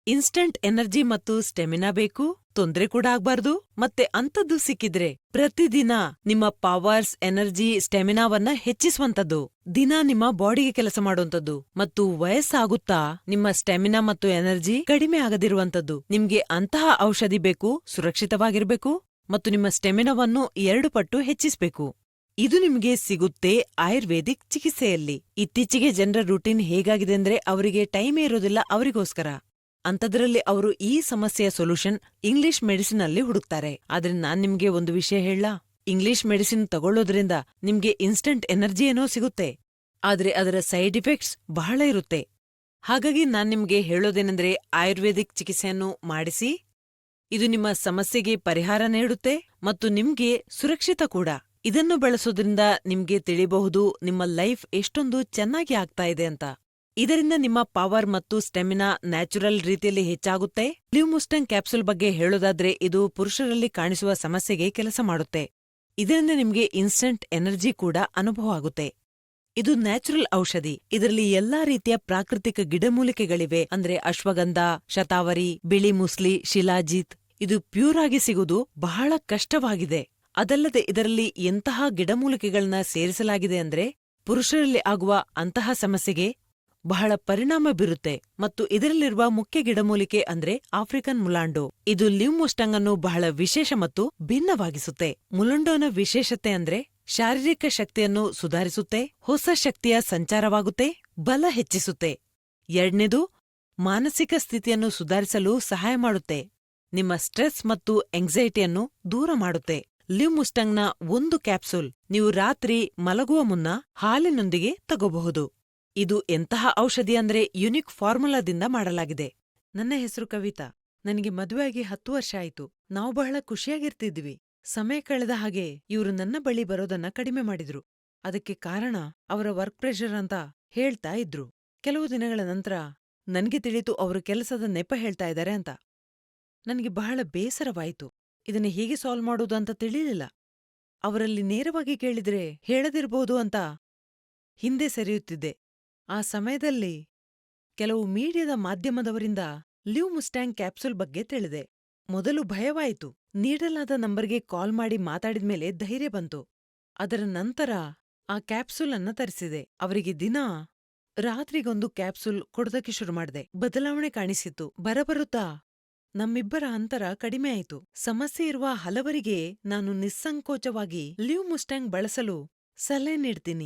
Instant energy ಮತ್ತು stamina ಬೇಕು, ತೊಂದ್ರೆ ಕೂಡ ಆಗ್ಬಾರ್ದು. ಮತ್ತೆ ಅಂಥದ್ದು ಸಿಕ್ಕಿದ್ರೆ ಪ್ರತಿದಿನ ನಿಮ್ಮ ಪವರ್ಸ್, ಎನರ್ಜಿ, ಸ್ಟೆಮಿನಾವನ್ನ ಹೆಚ್ಚಿಸುವಂತದ್ದು, ದಿನ ನಿಮ್ಮ ಬಾಡಿಗೆ ಕೆಲಸ ಮಾಡುವಂತದ್ದು, ಮತ್ತು ವಯಸ್ಸಾಗುತ್ತಾ ನಿಮ್ಮ ಸ್ಟೆಮಿನಾ ಮತ್ತು ಎನರ್ಜಿ ಕಡಿಮೆ ಆಗದಿರುವಂತದ್ದು. ನಿಮ್ಗೆ ಅಂತಹ ಔಷಧಿ ಬೇಕು, ಸುರಕ್ಷಿತವಾಗಿರ್ಬೇಕು ಮತ್ತು ನಿಮ್ಮ ಸ್ಟೆಮಿನಾವನ್ನು 2 ಪಟ್ಟು ಹೆಚ್ಚಿಸ್ಬೇಕು. ಇದು ನಿಮ್ಗೆ ಸಿಗುತ್ತೆ ಆಯುರ್ವೇದಿಕ್ ಚಿಕಿತ್ಸೆಯಲ್ಲಿ. ಇತ್ತೀಚೆಗೆ ಜನರ ರೂಟೀನ್ ಹೇಗಾಗಿದೆ ಅಂದ್ರೆ ಅವರಿಗೆ ಟೈಮೇ ಇರೋದಿಲ್ಲ ಅವರಿಗೋಸ್ಕರ. ಅಂಥದ್ರಲ್ಲಿ ಅವರು ಈ ಸಮಸ್ಯೆಯ ಸೊಲ್ಯೂಷನ್ ಇಂಗ್ಲಿಷ್ ಮೆಡಿಸಿನ್ ಅಲ್ಲಿ ಹುಡುಕ್ತಾರೆ. ಆದ್ರೆ ನಾನ್ ನಿಮ್ಗೆ ಒಂದು ವಿಷಯ ಹೇಳಲಾ? ಇಂಗ್ಲಿಷ್ ಮೆಡಿಸಿನ್ ತಗೊಳ್ಳೋದ್ರಿಂದ ನಿಮ್ಗೆ ಇನ್ಸ್ಟಂಟ್ ಎನರ್ಜಿ ಏನೋ ಸಿಗುತ್ತೆ, ಆದ್ರೆ ಅದರ ಸೈಡ್ ಇಫೆಕ್ಟ್ಸ್ ಬಹಳ ಇರುತ್ತೆ. ಹಾಗಾಗಿ ನಾನ್ ನಿಮ್ಗೆ ಹೇಳೋದೇನೆಂದ್ರೆ ಆಯುರ್ವೇದಿಕ್ ಚಿಕಿತ್ಸೆಯನ್ನು ಮಾಡಿಸಿ. ಇದು ನಿಮ್ಮ ಸಮಸ್ಯೆಗೆ ಪರಿಹಾರ ನೀಡುತ್ತೆ ಮತ್ತು ನಿಮ್ಗೆ ಸುರಕ್ಷಿತ ಕೂಡ. ಇದನ್ನು ಬಳಸೋದ್ರಿಂದ ನಿಮ್ಗೆ ತಿಳಿಬಹುದು ನಿಮ್ಮ ಲೈಫ್ ಎಷ್ಟೊಂದು ಚೆನ್ನಾಗಿ ಆಗ್ತಾ ಇದೆ ಅಂತ. ಇದರಿಂದ ನಿಮ್ಮ ಪವರ್ ಮತ್ತು ಸ್ಟೆಮಿನಾ ನ್ಯಾಚುರಲ್ ರೀತಿಯಲ್ಲಿ ಹೆಚ್ಚಾಗುತ್ತೆ. ಲಿವ್ಮುಸ್ಟಂಗ್ ಕ್ಯಾಪ್ಸೂಲ್ ಬಗ್ಗೆ ಹೇಳೋದಾದ್ರೆ ಇದು ಪುರುಷರಲ್ಲಿ ಕಾಣಿಸುವ ಸಮಸ್ಯೆಗೆ ಕೆಲಸ ಮಾಡುತ್ತೆ. ಇದರಿಂದ ನಿಮ್ಗೆ ಇನ್ಸ್ಟಂಟ್ ಎನರ್ಜಿ ಕೂಡ ಅನುಭವ ಆಗುತ್ತೆ. ಇದು ನ್ಯಾಚುರಲ್ ಔಷಧಿ. ಇದರಲ್ಲಿ ಎಲ್ಲಾ ರೀತಿಯ ಪ್ರಾಕೃತಿಕ ಗಿಡಮೂಲಿಕೆಗಳಿವೆ. ಅಂದ್ರೆ ಅಶ್ವಗಂಧ, ಶತಾವರಿ, ಬಿಳಿ ಮುಸ್ಲಿ, ಶಿಲಾಜಿತ್. ಇದು ಪ್ಯೂರ್ ಆಗಿ ಸಿಗುವುದು ಬಹಳ ಕಷ್ಟವಾಗಿದೆ. ಅದಲ್ಲದೆ ಇದರಲ್ಲಿ ಎಂತಹ ಗಿಡಮೂಲಿಕೆಗಳನ್ನ ಸೇರಿಸಲಾಗಿದೆ ಅಂದ್ರೆ ಪುರುಷರಲ್ಲಿ ಆಗುವ ಅಂತಹ ಸಮಸ್ಯೆಗೆ ಬಹಳ ಪರಿಣಾಮ ಬೀರುತ್ತೆ. ಮತ್ತು ಇದರಲ್ಲಿರುವ ಮುಖ್ಯ ಗಿಡಮೂಲಿಕೆ ಅಂದ್ರೆ ಆಫ್ರಿಕನ್ ಮುಲಾಂಡೋ. ಇದು ಲಿವ್ಮುಸ್ಟಂಗ್ ಅನ್ನು ಬಹಳ ವಿಶೇಷ ಮತ್ತು ಭಿನ್ನವಾಗಿಸುತ್ತೆ. ಮುಲಾಂಡೋನ ವಿಶೇಷತೆ ಅಂದ್ರೆ ಶಾರೀರಿಕ ಶಕ್ತಿಯನ್ನು ಸುಧಾರಿಸುತ್ತೆ, ಹೊಸ ಶಕ್ತಿಯ ಸಂಚಾರವಾಗುತ್ತೆ, ಬಲ ಹೆಚ್ಚಿಸುತ್ತೆ. 2ನೇದು, ಮಾನಸಿಕ ಸ್ಥಿತಿಯನ್ನು ಸುಧಾರಿಸಲು ಸಹಾಯ ಮಾಡುತ್ತೆ. ನಿಮ್ಮ ಸ್ಟ್ರೆಸ್ ಮತ್ತು ಎಂಗ್ಸೈಟಿಯನ್ನು ದೂರ ಮಾಡುತ್ತೆ. ಲಿವ್ಮುಸ್ಟಂಗ್ನ 1 ಕ್ಯಾಪ್ಸೂಲ್ ನೀವು ರಾತ್ರಿ ಮಲಗುವ ಮುನ್ನ ಹಾಲಿನೊಂದಿಗೆ ತಗೋಬಹುದು. ಇದು ಎಂತಹ ಔಷಧಿ ಅಂದ್ರೆ ಯುನಿಕ್ ಫಾರ್ಮುಲಾದಿಂದ ಮಾಡಲಾಗಿದೆ. ನನ್ನ ಹೆಸರು ಕವಿತಾ. ನನಗೆ ಮದುವೆಯಾಗಿ 10 ವರ್ಷ ಆಯ್ತು. ನಾವು ಬಹಳ ಖುಷಿಯಾಗಿರ್ತಿದ್ವಿ. ಸಮಯ ಕಳೆದ ಹಾಗೆ ಇವರು ನನ್ನ ಬಳಿ ಬರೋದನ್ನ ಕಡಿಮೆ ಮಾಡಿದ್ರು. ಅದಕ್ಕೆ ಕಾರಣ ಅವರ ವರ್ಕ್ ಪ್ರೆಷರ್ ಅಂತ ಹೇಳ್ತಾ ಇದ್ರು. ಕೆಲವು ದಿನಗಳ ನಂತರ ನನ್ಗೆ ತಿಳಿತು ಅವರು ಕೆಲಸದ ನೆಪ ಹೇಳ್ತಾ ಇದ್ದಾರೆ ಅಂತ. ನನಗೆ ಬಹಳ ಬೇಸರವಾಯಿತು. ಇದನ್ನ ಹೇಗೆ ಸಾಲ್ವ್ ಮಾಡೋದು ಅಂತ ತಿಳಿಲಿಲ್ಲ. ಅವರಲ್ಲಿ ನೇರವಾಗಿ ಕೇಳಿದ್ರೆ ಹೇಳದಿರ್ಬೋದು ಅಂತ ಹಿಂದೆ ಸರಿಯುತ್ತಿದ್ದೆ. ಆ ಸಮಯದಲ್ಲಿ ಕೆಲವು ಮೀಡಿಯಾದ ಮಾಧ್ಯಮದವರಿಂದ ಲಿವ್ಮುಸ್ಟಂಗ್ ಕ್ಯಾಪ್ಸೂಲ್ ಬಗ್ಗೆ ತಿಳಿದೆ. ಮೊದಲು ಭಯವಾಯಿತು. ನೀಡಲಾದ ನಂಬರ್ಗೆ ಕಾಲ್ ಮಾಡಿ ಮಾತಾಡಿದ್ಮೇಲೆ ಧೈರ್ಯ ಬಂತು. ಅದರ ನಂತರ ಆ ಕ್ಯಾಪ್ಸೂಲ್ ಅನ್ನ ತರಿಸಿದೆ. ಅವರಿಗೆ ರಾತ್ರಿಗೊಂದು ಕ್ಯಾಪ್ಸೂಲ್ ಕೊಡೋದಕ್ಕೆ ಶುರು ಮಾಡ್ದೆ. ಬದಲಾವಣೆ ಕಾಣಿಸಿತು. ಬರಬರುತ್ತಾ ನಮ್ಮಿಬ್ಬರ ಅಂತರ ಕಡಿಮೆ ಆಯಿತು. ಸಮಸ್ಯೆ ಇರುವ ಹಲವರಿಗೆ ನಾನು ನಿಸ್ಸಂಕೋಚವಾಗಿ ಲಿವ್ಮುಸ್ಟಂಗ್ ಬಳಸಲು ಸಲಹೆ ನೀಡ್ತೀನಿ.